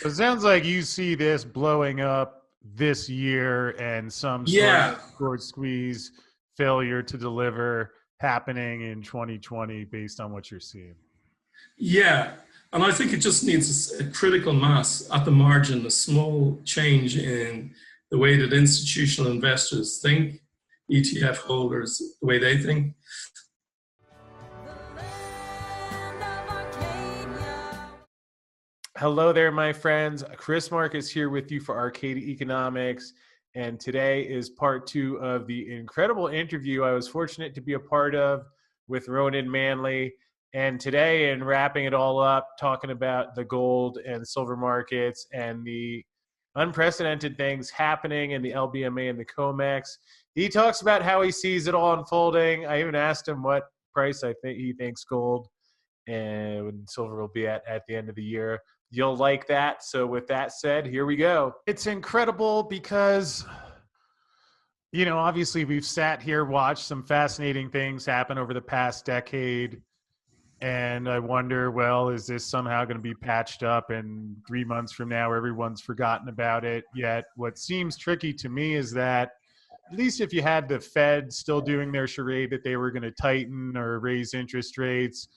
So it sounds like you see this blowing up this year and some sort of Yeah, short squeeze failure to deliver happening in 2020 based on what you're seeing. yeah. And I think it just needs a critical mass at the margin, a small change in the way that institutional investors think, ETF holders, the way they think. Hello there, my friends. Chris Marcus here with you for Arcadia Economics. And today is part two of the incredible interview I was fortunate to be a part of with Ronan Manley. And today, in wrapping it all up, talking about the gold and silver markets and the unprecedented things happening in the LBMA and the COMEX. He talks about how he sees it all unfolding. I even asked him what price I think he thinks gold and silver will be at the end of the year. You'll like that. So with that said, here we go. It's incredible because, obviously we've sat here, watched some fascinating things happen over the past decade. And I wonder, well, is this somehow going to be patched up and 3 months from now, everyone's forgotten about it? Yet what seems tricky to me is that at least if you had the Fed still doing their charade that they were going to tighten or raise interest rates,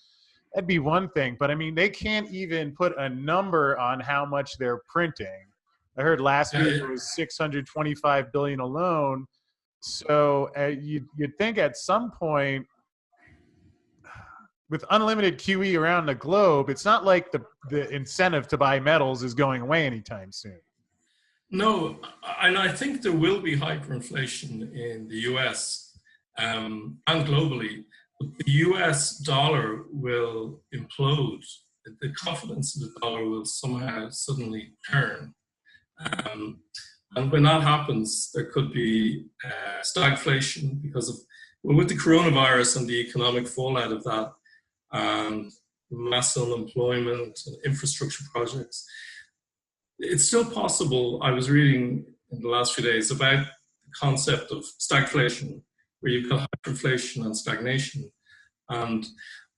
that'd be one thing. But I mean, they can't even put a number on how much they're printing. I heard last week it was 625 billion alone. So you'd think at some point, with unlimited QE around the globe, it's not like the incentive to buy metals is going away anytime soon. No, and I think there will be hyperinflation in the US and globally. The US dollar will implode. The confidence in the dollar will somehow suddenly turn. And when that happens, there could be stagflation because of, well, with the coronavirus and the economic fallout of that, and mass unemployment and infrastructure projects. It's still possible. I was reading in the last few days about the concept of stagflation, where you've got hyperinflation and stagnation. And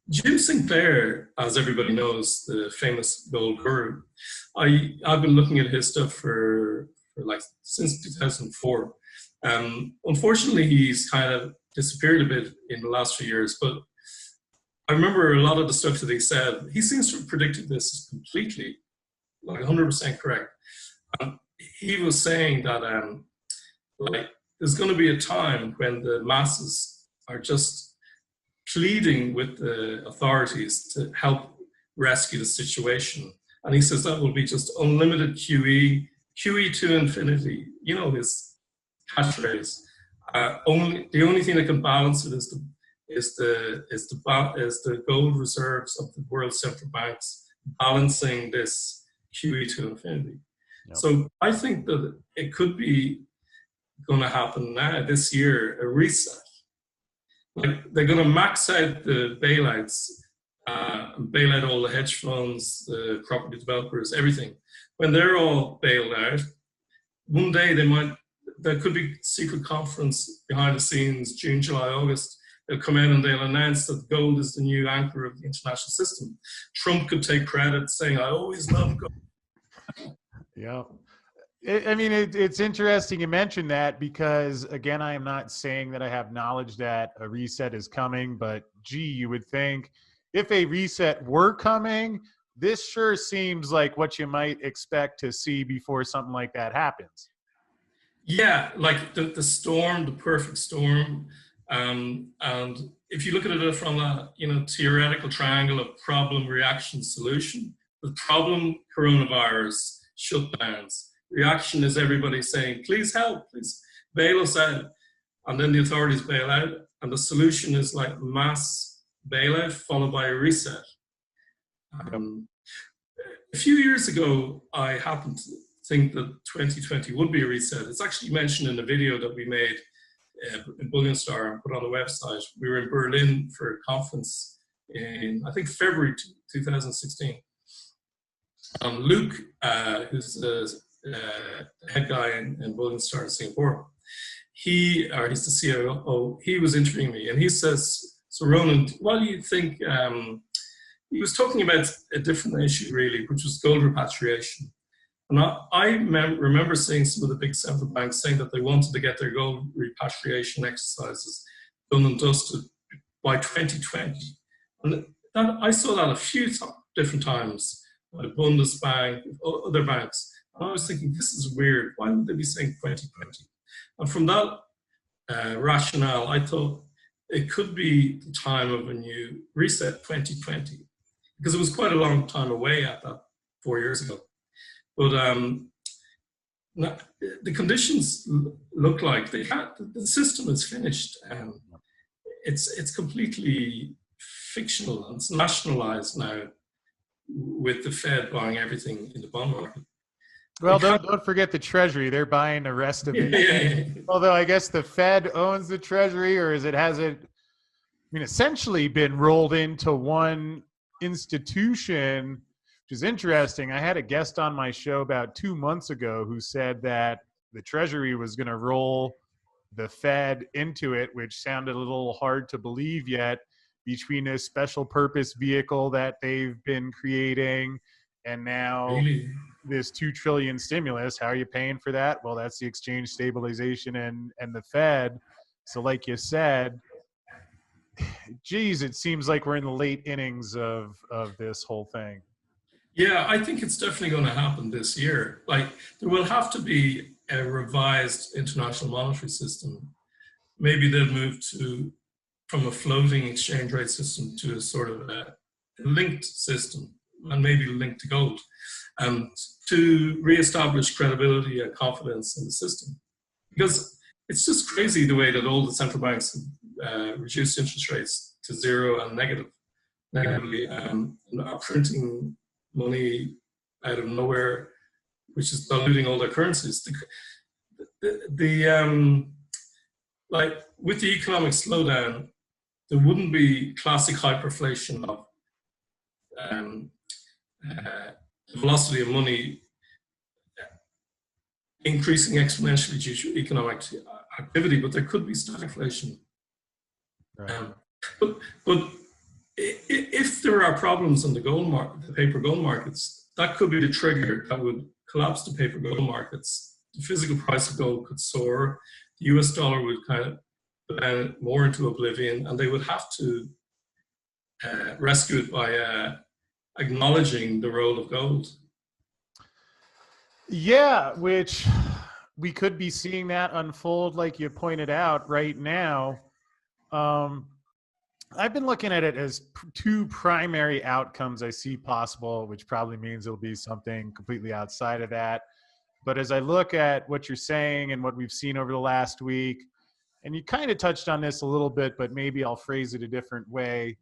Jim Sinclair, as everybody knows, the famous gold guru, I've been looking at his stuff for like since 2004. Unfortunately, he's kind of disappeared a bit in the last few years, but I remember a lot of the stuff that he said. He seems to have predicted this as completely, like 100% correct. He was saying that there's going to be a time when the masses are just pleading with the authorities to help rescue the situation. And he says that will be just unlimited QE, QE to infinity. You know, his catchphrase. The only thing that can balance it is the gold reserves of the world central banks balancing this QE to infinity. Yep. So I think that it could be going to happen now this year, a reset. Like they're going to max out the bailouts, bail out all the hedge funds, the property developers, everything. When they're all bailed out, one day there could be secret conference behind the scenes, June, July, August. They'll come in and they'll announce that gold is the new anchor of the international system. Trump could take credit saying, I always loved gold. Yeah. I mean, it's interesting you mentioned that because, again, I am not saying that I have knowledge that a reset is coming, but gee, you would think if a reset were coming, this sure seems like what you might expect to see before something like that happens. Yeah, like the storm, the perfect storm. And if you look at it from a theoretical triangle of problem, reaction, solution, the problem, coronavirus, shutdowns. Reaction is everybody saying, please help, please bail us out. And then the authorities bail out. And the solution is like mass bailout followed by a reset. A few years ago, I happened to think that 2020 would be a reset. It's actually mentioned in a video that we made in Bullion and put on the website. We were in Berlin for a conference in, I think, February 2016. Luke, who's the head guy in Bullion in Singapore, he's the COO, he was interviewing me, and he says, so Ronan, what do you think, he was talking about a different issue really, which was gold repatriation. And remember seeing some of the big central banks saying that they wanted to get their gold repatriation exercises done and dusted by 2020. And I saw that a few different times by Bundesbank, other banks. And I was thinking, this is weird. Why would they be saying 2020? And from that rationale, I thought it could be the time of a new reset, 2020, because it was quite a long time away at that 4 years ago. But the conditions look like the system is finished. It's completely fictional and it's nationalized now with the Fed buying everything in the bond market. Well, don't forget the Treasury. They're buying the rest of it. Yeah. Although I guess the Fed owns the Treasury, or has it essentially been rolled into one institution, which is interesting. I had a guest on my show about 2 months ago who said that the Treasury was going to roll the Fed into it, which sounded a little hard to believe yet, between a special purpose vehicle that they've been creating and now Really? this 2 trillion stimulus. How are you paying for that? Well, that's the exchange stabilization and the Fed. So like you said, geez, it seems like we're in the late innings of this whole thing. Yeah, I think it's definitely going to happen this year. Like, there will have to be a revised international monetary system. Maybe they'll move from a floating exchange rate system to a sort of a linked system, and maybe linked to gold, to reestablish credibility and confidence in the system. Because it's just crazy the way that all the central banks have reduced interest rates to zero and negatively, and are printing money out of nowhere, which is diluting all their currencies. Like, with the economic slowdown, there wouldn't be classic hyperflation of the velocity of money increasing exponentially due to economic activity, but there could be stagflation. Right. But if there are problems in the gold market, the paper gold markets, that could be the trigger that would collapse the paper gold markets. The physical price of gold could soar. The US dollar would kind of go down more into oblivion, and they would have to rescue it by acknowledging the role of gold. Yeah, which we could be seeing that unfold, like you pointed out right now. I've been looking at it as 2 primary outcomes I see possible, which probably means it'll be something completely outside of that. But as I look at what you're saying and what we've seen over the last week, and you kind of touched on this a little bit, but maybe I'll phrase it a different way.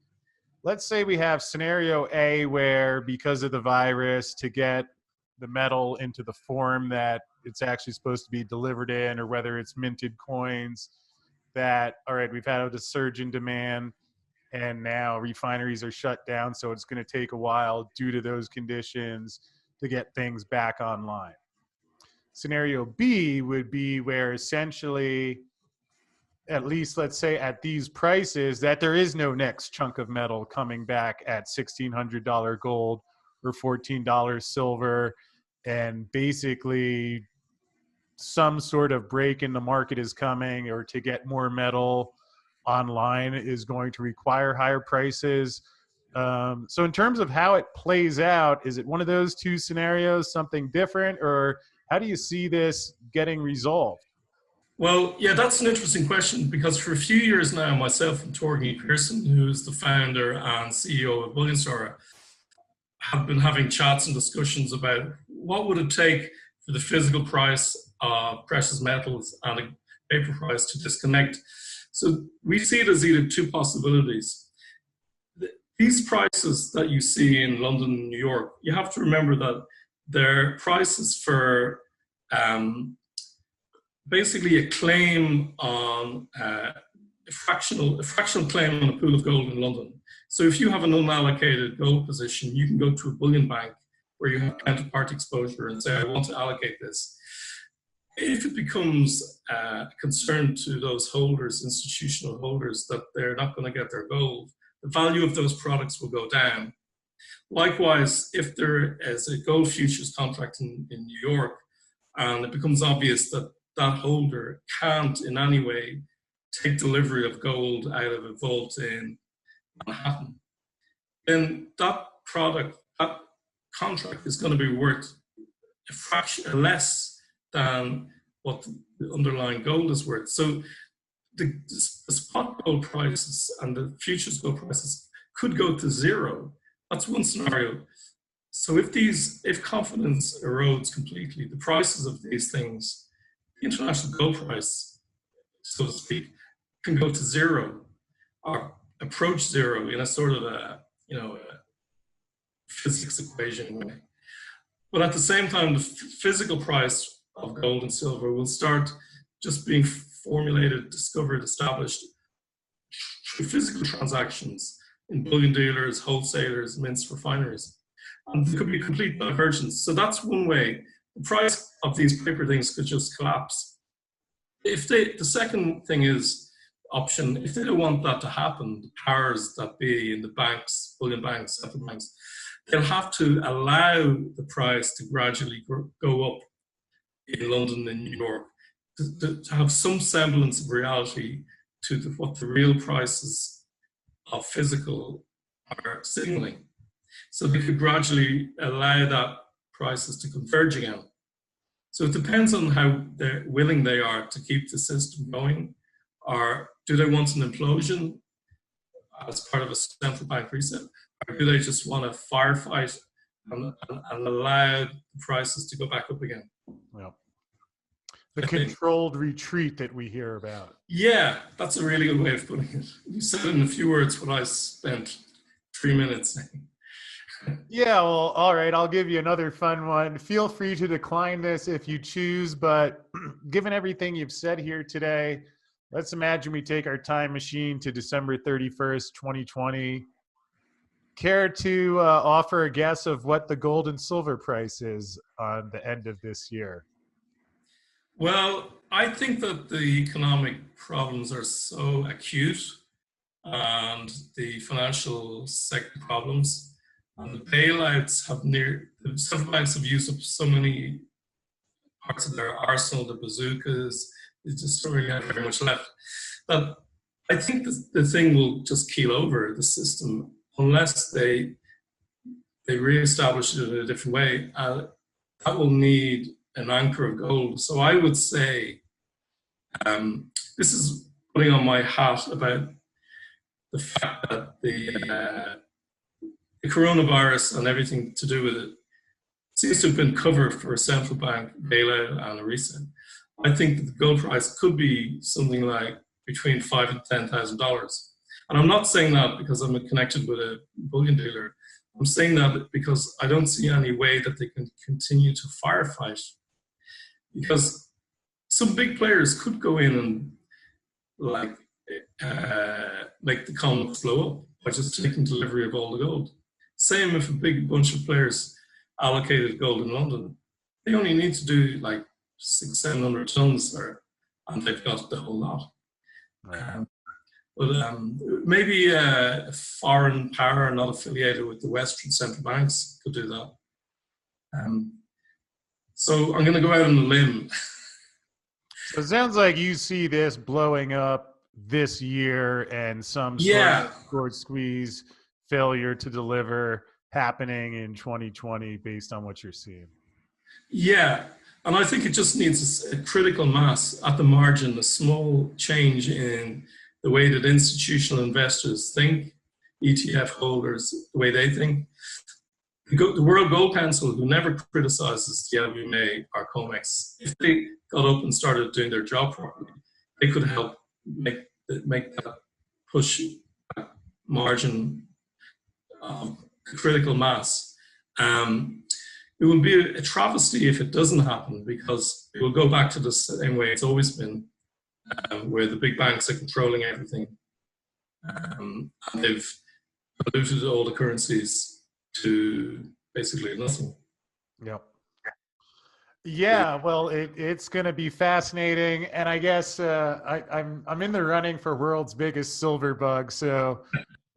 Let's say we have scenario A where, because of the virus, to get the metal into the form that it's actually supposed to be delivered in, or whether it's minted coins, that, all right, we've had a surge in demand and now refineries are shut down, so it's going to take a while due to those conditions to get things back online. Scenario B would be where essentially, at least let's say at these prices, that there is no next chunk of metal coming back at $1,600 gold or $14 silver, and basically some sort of break in the market is coming, or to get more metal online is going to require higher prices. So in terms of how it plays out, is it one of those 2 scenarios, something different, or how do you see this getting resolved? Well, yeah, that's an interesting question, because for a few years now, myself and Torgi Pearson, who is the founder and CEO of Bullion, have been having chats and discussions about what would it take for the physical price of precious metals and the paper price to disconnect. So we see it as either 2 possibilities. These prices that you see in London and New York, you have to remember that they're prices for basically a claim on a fractional claim on a pool of gold in London. So if you have an unallocated gold position, you can go to a bullion bank where you have counterparty exposure and say, I want to allocate this. If it becomes a concern to those holders, institutional holders, that they're not going to get their gold, the value of those products will go down. Likewise, if there is a gold futures contract in New York, and it becomes obvious that that holder can't in any way take delivery of gold out of a vault in Manhattan, then that product, that contract is going to be worth a fraction less than what the underlying gold is worth. So the spot gold prices and the futures gold prices could go to zero. That's one scenario. So if confidence erodes completely, the prices of these things, the international gold price, so to speak, can go to zero or approach zero in a sort of a physics equation way. But at the same time, the physical price of gold and silver will start just being formulated, discovered, established through physical transactions in bullion dealers, wholesalers, mints, refineries. And there could be complete divergence. So that's one way. The price of these paper things could just collapse. The second thing is option, if they don't want that to happen, the powers that be in the banks, bullion banks, central banks, they'll have to allow the price to gradually go up in London and New York to have some semblance of reality to what the real prices of physical are signaling. So they could gradually allow that prices to converge again. So it depends on how willing they are to keep the system going, or do they want an implosion as part of a central bank reset, or do they just want to firefight and allow the prices to go back up again? Well, the controlled retreat that we hear about. Yeah, that's a really good way of putting it. You said in a few words what I spent 3 minutes saying. Yeah, well, all right. I'll give you another fun one. Feel free to decline this if you choose, but given everything you've said here today, let's imagine we take our time machine to December 31st, 2020. Care to offer a guess of what the gold and silver price is on the end of this year? Well, I think that the economic problems are so acute, and the financial sector problems and the bailouts the central banks have used up so many parts of their arsenal, the bazookas, they just don't really have very much left, that I think the thing will just keel over, the system, unless they reestablish it in a different way. That will need an anchor of gold. So I would say, this is putting on my hat about the fact that the coronavirus and everything to do with it seems to have been covered for a central bank bailout and a reset. I think that the gold price could be something like between $5,000 and $10,000. And I'm not saying that because I'm connected with a bullion dealer. I'm saying that because I don't see any way that they can continue to firefight. Because some big players could go in and make the economy blow up by just taking delivery of all the gold. Same if a big bunch of players allocated gold in London. They only need to do like 600-700 tons there, and they've got the whole lot. But maybe a foreign power not affiliated with the Western central banks could do that. So I'm going to go out on a limb. So it sounds like you see this blowing up this year and some sort of short squeeze failure to deliver happening in 2020 based on what you're seeing. Yeah, and I think it just needs a critical mass at the margin, a small change in the way that institutional investors think, ETF holders, the way they think. The World Gold Council, who never criticizes the LBMA or COMEX, if they got up and started doing their job properly, they could help make that push margin critical mass. It will be a travesty if it doesn't happen, because it will go back to the same way it's always been, where the big banks are controlling everything. And they've diluted all the currencies to basically nothing. Yep. Yeah, well, it's going to be fascinating, and I guess I'm in the running for world's biggest silver bug. So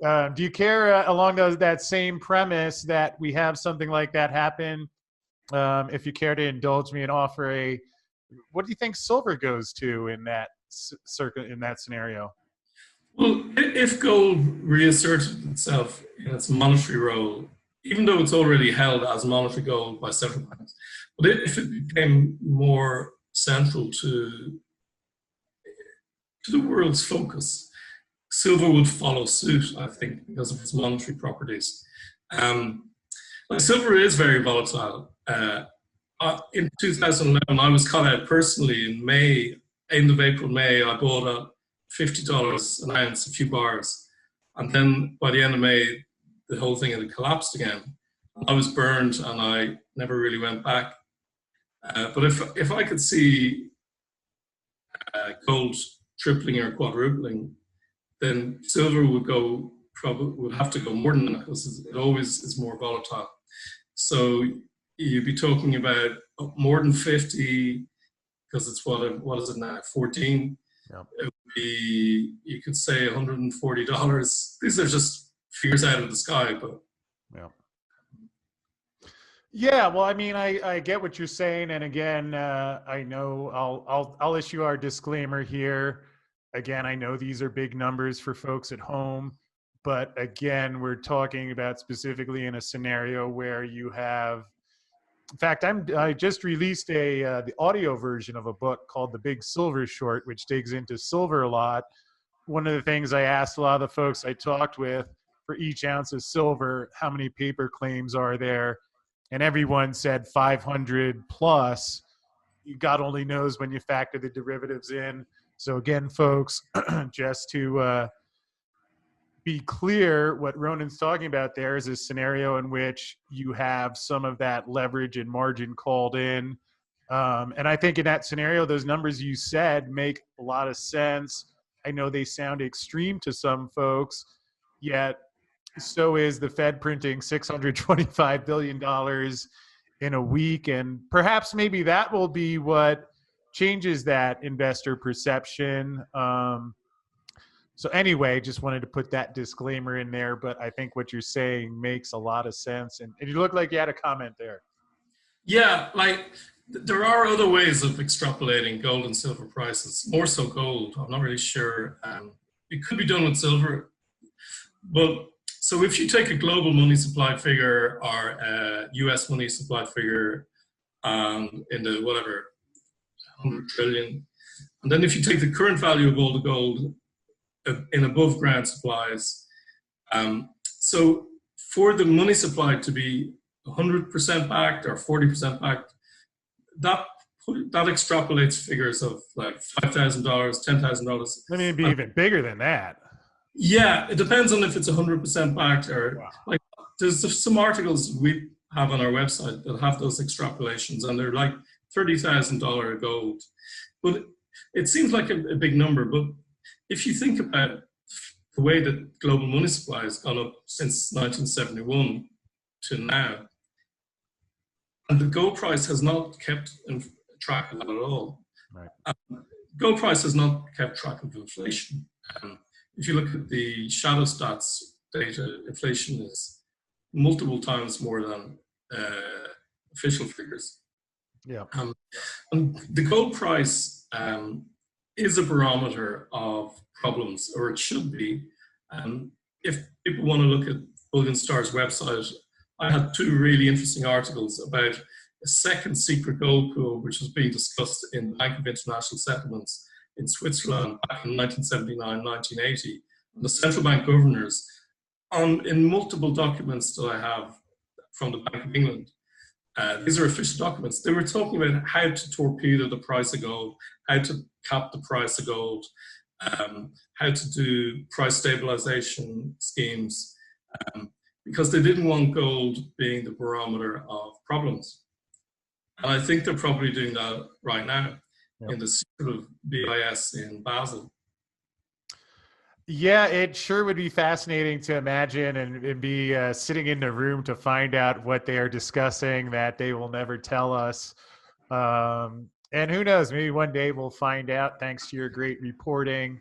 Do you care along that same premise that we have something like that happen? If you care to indulge me and offer what do you think silver goes to in that in that scenario? Well, if gold reasserted itself in its monetary role, even though it's already held as monetary gold by central banks, but if it became more central to the world's focus, silver would follow suit, I think, because of its monetary properties. Like silver is very volatile. In 2011, I was caught out personally in May, end of April, May. I bought at $50 an ounce, a few bars. And then by the end of May, the whole thing had collapsed again. I was burned and I never really went back. But if I could see gold tripling or quadrupling, then silver would have to go more than that because it always is more volatile. So you'd be talking about more than 50 because it's what is it now, 14? Yep. It would be, you could say $140. These are just figures out of the sky, but yeah. Yeah, well, I mean, I get what you're saying, and again, I know I'll issue our disclaimer here. Again, I know these are big numbers for folks at home, but again, we're talking about specifically in a scenario where you have. In fact, I just released the audio version of a book called The Big Silver Short, which digs into silver a lot. One of the things I asked a lot of the folks I talked with, for each ounce of silver, how many paper claims are there? And everyone said 500 plus. God only knows when you factor the derivatives in. So again, folks, just to be clear, what Ronan's talking about there is a scenario in which you have some of that leverage and margin called in. And I think in that scenario, those numbers you said make a lot of sense. I know they sound extreme to some folks, yet so is the Fed printing $625 billion in a week. And perhaps maybe that will be what changes that investor perception. So anyway, just wanted to put that disclaimer in there, but I think what you're saying makes a lot of sense. And you look like you had a comment there. yeah, like there are other ways of extrapolating gold and silver prices, more so gold. I'm not really sure. It could be done with silver, but so if you take a global money supply figure or a US money supply figure in the whatever, 100 trillion, and then if you take the current value of all the gold in above ground supplies, so for the money supply to be 100% backed or 40% backed, that extrapolates figures of like $5,000, $10,000. I mean, it'd be even bigger than that. Yeah, it depends on if it's 100% backed or like there's some articles we have on our website that have those extrapolations and they're like $30,000 gold. But it seems like a big number, but if you think about the way that global money supply has gone up since 1971 to now, and the gold price has not kept track of that at all. Right. Gold price has not kept track of inflation. If you look at the shadow stats data, inflation is multiple times more than official figures. Yeah. And the gold price is a barometer of problems, or it should be. If people want to look at Bullion Star's website, I had two really interesting articles about a second secret gold pool, which was being discussed in the Bank of International Settlements in Switzerland back in 1979, 1980. And the central bank governors, in multiple documents that I have from the Bank of England, these are official documents, they were talking about how to torpedo the price of gold, how to cap the price of gold, how to do price stabilization schemes, because they didn't want gold being the barometer of problems. And I think they're probably doing that right now in the secret of BIS in Basel. Yeah, it sure would be fascinating to imagine and be sitting in the room to find out what they are discussing that they will never tell us. And who knows, maybe one day we'll find out thanks to your great reporting.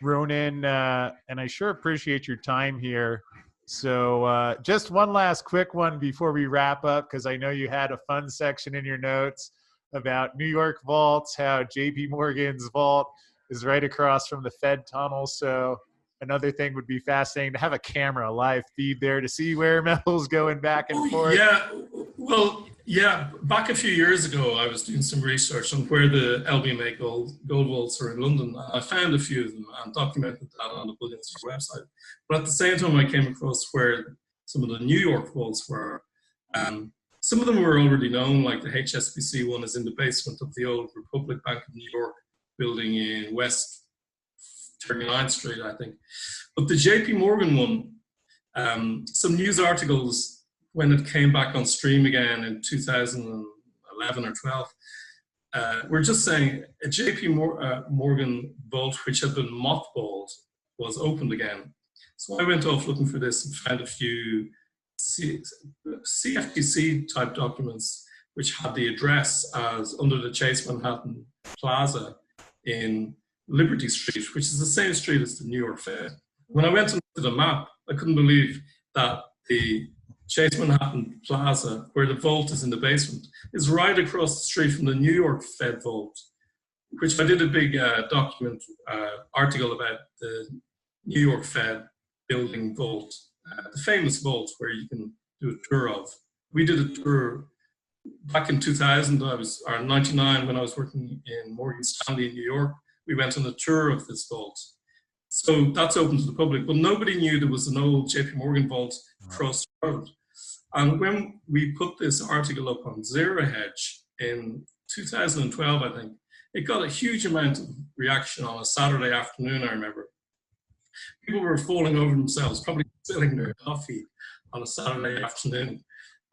Ronan, and I sure appreciate your time here. So just one last quick one before we wrap up, because I know you had a fun section in your notes about New York vaults, how JP Morgan's vault is right across from the Fed tunnel. So another thing would be fascinating to have a camera, a live feed there to see where metal's going back and Oh, forth. yeah. Well, yeah. Back a few years ago, I was doing some research on where the LBMA gold vaults are in London. I found a few of them and documented that on the Bullion website. But at the same time, I came across where some of the New York vaults were. Some of them were already known, like the HSBC one is in the basement of the old Republic Bank of New York building in West 39th Street, I think. But the JP Morgan one, some news articles when it came back on stream again in 2011 or 12, we're just saying a JP Morgan vault, which had been mothballed, was opened again. So I went off looking for this and found a few CFTC type documents which had the address as under the Chase Manhattan Plaza in Liberty Street, which is the same street as the New York Fed. When I went to the map, I couldn't believe that the Chase Manhattan Plaza, where the vault is in the basement, is right across the street from the New York Fed vault, which I did a big article about the New York Fed building vault, the famous vault where you can do a tour of. We did a tour back in 2000, or 99, when I was working in Morgan Stanley in New York. We went on a tour of this vault. So that's open to the public, but nobody knew there was an old JP Morgan vault across the road. And when we put this article up on Zero Hedge in 2012, I think, it got a huge amount of reaction on a Saturday afternoon, I remember. People were falling over themselves, probably spilling their coffee on a Saturday afternoon.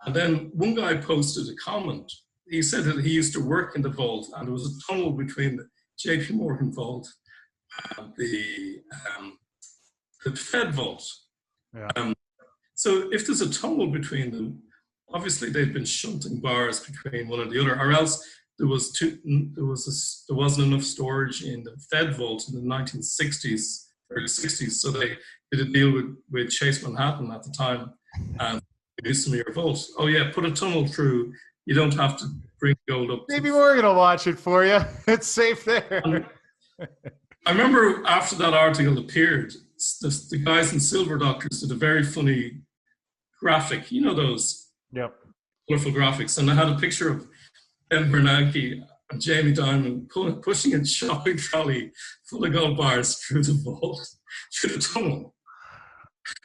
And then one guy posted a comment. He said that he used to work in the vault and there was a tunnel between the JP Morgan vault and the Fed vault. Yeah. So if there's a tunnel between them, obviously they've been shunting bars between one and the other, or else there wasn't enough storage in the Fed vault in the 1960s, early 60s. So they did a deal with Chase Manhattan at the time and use some of your vaults. Oh yeah, put a tunnel through. You don't have to bring gold up. Maybe Morgan will watch it for you. It's safe there. I remember after that article appeared, the guys in Silver Doctors did a very funny graphic. You know those colorful graphics, and I had a picture of Ben Bernanke and Jamie Dimon pushing a shopping trolley full of gold bars through the vault, through the tunnel.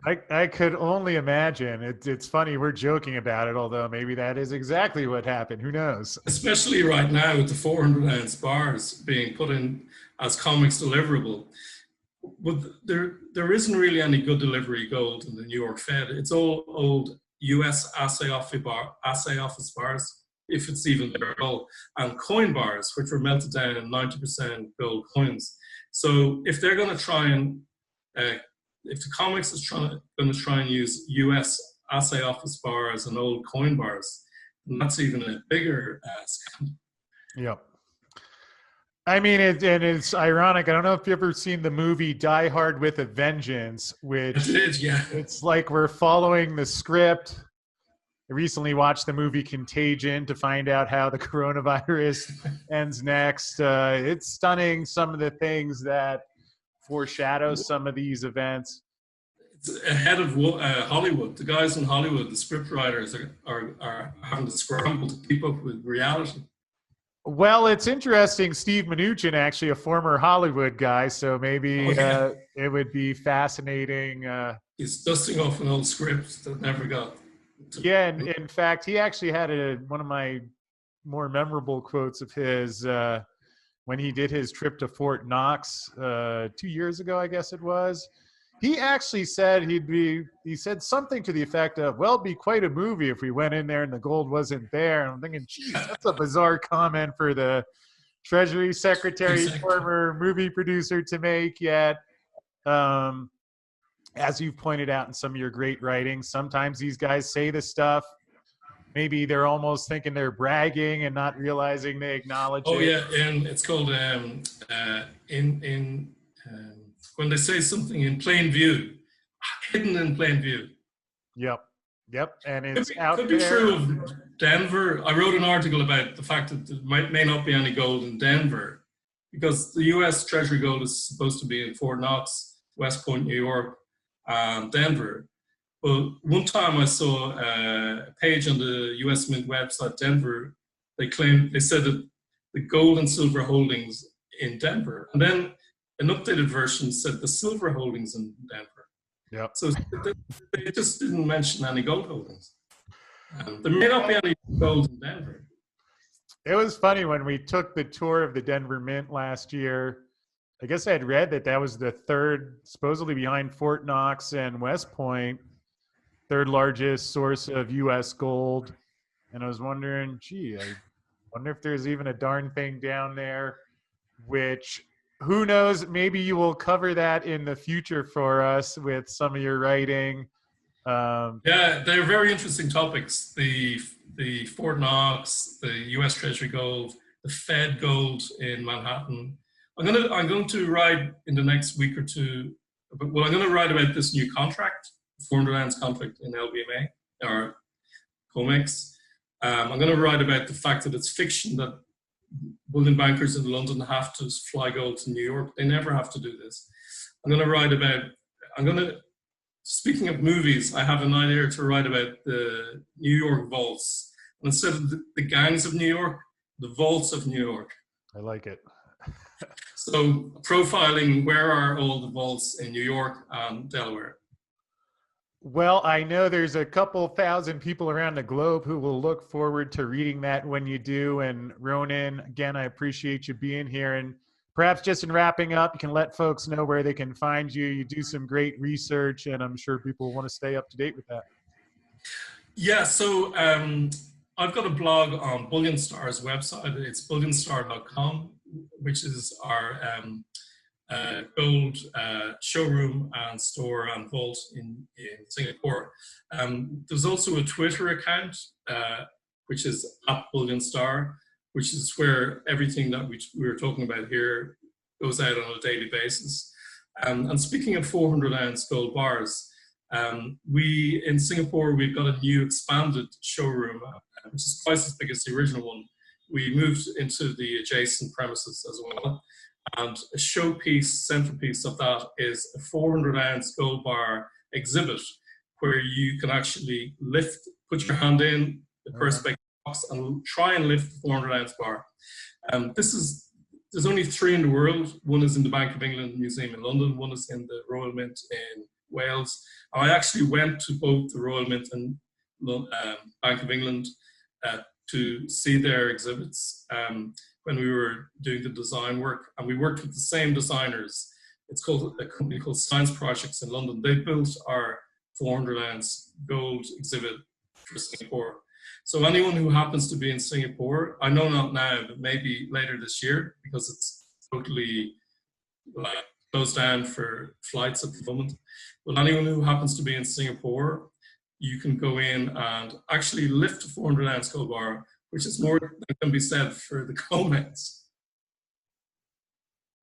I could only imagine. It's funny, we're joking about it, although maybe that is exactly what happened. Who knows? Especially right now with the 400-ounce bars being put in as COMEX deliverable. But there isn't really any good delivery gold in the New York Fed. It's all old US assay office bars, if it's even there at all, and coin bars, which were melted down in 90% gold coins. So if they're going to try and if the COMEX is going to try and use US assay office bars and old coin bars, then that's even a bigger scam. Yep. I mean, it's ironic. I don't know if you've ever seen the movie Die Hard with a Vengeance, which it's like we're following the script. I recently watched the movie Contagion to find out how the coronavirus ends next. It's stunning, some of the things that foreshadow some of these events. It's ahead of Hollywood. The guys in Hollywood, the script writers, are having to scramble to keep up with reality. Well, it's interesting. Steve Mnuchin, actually a former Hollywood guy, so maybe it would be fascinating. He's dusting off an old script that never got. Yeah, and in fact, he actually had one of my more memorable quotes of his when he did his trip to Fort Knox 2 years ago, I guess it was. He actually said he said something to the effect of, well, it'd be quite a movie if we went in there and the gold wasn't there. And I'm thinking, geez, that's a bizarre comment for the Treasury Secretary, former movie producer to make. Yet, as you've pointed out in some of your great writings, sometimes these guys say this stuff. Maybe they're almost thinking they're bragging and not realizing they acknowledge it. Oh yeah, and it's called when they say something in plain view, hidden in plain view. Yep. Yep. And Could it's be, out could be there. true of Denver. I wrote an article about the fact that there may not be any gold in Denver because the US Treasury gold is supposed to be in Fort Knox, West Point, New York, and Denver. But one time I saw a page on the US Mint website, Denver. They said that the gold and silver holdings in Denver, and then an updated version said the silver holdings in Denver. Yep. So they just didn't mention any gold holdings. There may not be any gold in Denver. It was funny when we took the tour of the Denver Mint last year. I guess I had read that that was the third, supposedly behind Fort Knox and West Point, third largest source of U.S. gold. And I was wondering, gee, I wonder if there's even a darn thing down there, which who knows, maybe you will cover that in the future for us with some of your writing. Yeah, they're very interesting topics. The Fort Knox, the U.S. Treasury gold, the Fed gold in Manhattan. I'm going to write in the next week or two. Well, I'm going to write about this new contract, 400 ounce contract in LBMA or COMEX. I'm going to write about the fact that it's fiction that bullion bankers in London have to fly gold to New York. They never have to do this. Speaking of movies, I have an idea to write about the New York vaults. And instead of the gangs of New York, the vaults of New York. I like it. So profiling where are all the vaults in New York and Delaware. Well, I know there's a couple thousand people around the globe who will look forward to reading that when you do. And Ronan, again, I appreciate you being here. And perhaps just in wrapping up, you can let folks know where they can find you. You do some great research, and I'm sure people want to stay up to date with that. Yeah, so I've got a blog on Bullion Star's website. It's bullionstar.com, which is our gold showroom and store and vault in Singapore. There's also a Twitter account, which is @BullionStar, which is where everything that we were talking about here goes out on a daily basis. And speaking of 400 ounce gold bars, in Singapore, we've got a new expanded showroom, which is twice as big as the original one. We moved into the adjacent premises as well. And a showpiece, centerpiece of that is a 400 ounce gold bar exhibit where you can actually put your hand in the perspex box and try and lift the 400 ounce bar. There's only 3 in the world. One is in the Bank of England Museum in London, one is in the Royal Mint in Wales. I actually went to both the Royal Mint and Bank of England to see their exhibits when we were doing the design work, and we worked with the same designers. It's called a company called Science Projects in London. They built our 400 ounce gold exhibit for Singapore. So anyone who happens to be in Singapore, I know not now, but maybe later this year, because it's totally closed down for flights at the moment. But anyone who happens to be in Singapore, you can go in and actually lift a 400 ounce gold bar, which is more than can be said for the COMEX.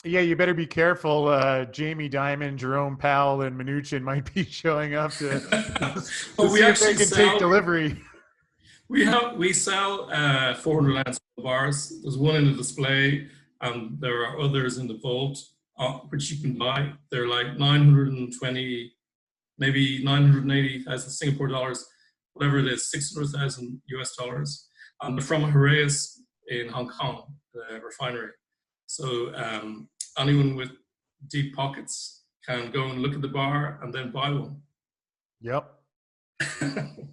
Yeah, you better be careful. Jamie Dimon, Jerome Powell, and Mnuchin might be showing up to see if they can take delivery. We sell 400 ounce bars. There's one in the display, and there are others in the vault, which you can buy. They're like 920, maybe 980,000 Singapore dollars, whatever it is, 600,000 US dollars. And they're from Heraeus in Hong Kong, the refinery. So anyone with deep pockets can go and look at the bar and then buy one. Yep.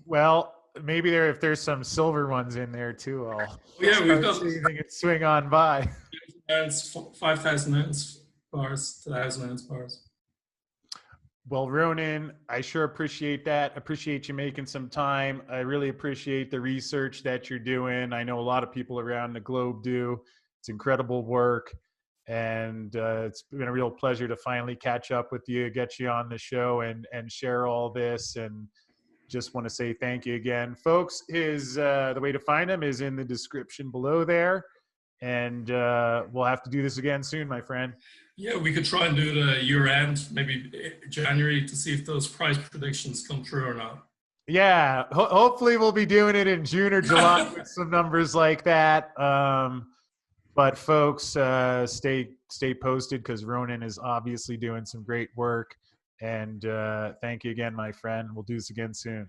Well, maybe if there's some silver ones in there too, we've got anything can swing on by. 5,000 ounce bars, 1,000 ounce bars. Well, Ronan, I sure appreciate that. Appreciate you making some time. I really appreciate the research that you're doing. I know a lot of people around the globe do. It's incredible work. And it's been a real pleasure to finally catch up with you, get you on the show and share all this. And just want to say thank you again. Folks, the way to find him is in the description below there. and we'll have to do this again soon, my friend. Yeah, we could try and do it year end, maybe January, to see if those price predictions come true or not. Yeah, hopefully we'll be doing it in June or July with some numbers like that. But folks, stay posted because Ronan is obviously doing some great work. And thank you again, my friend. We'll do this again soon.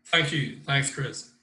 Thank you. Thanks, Chris.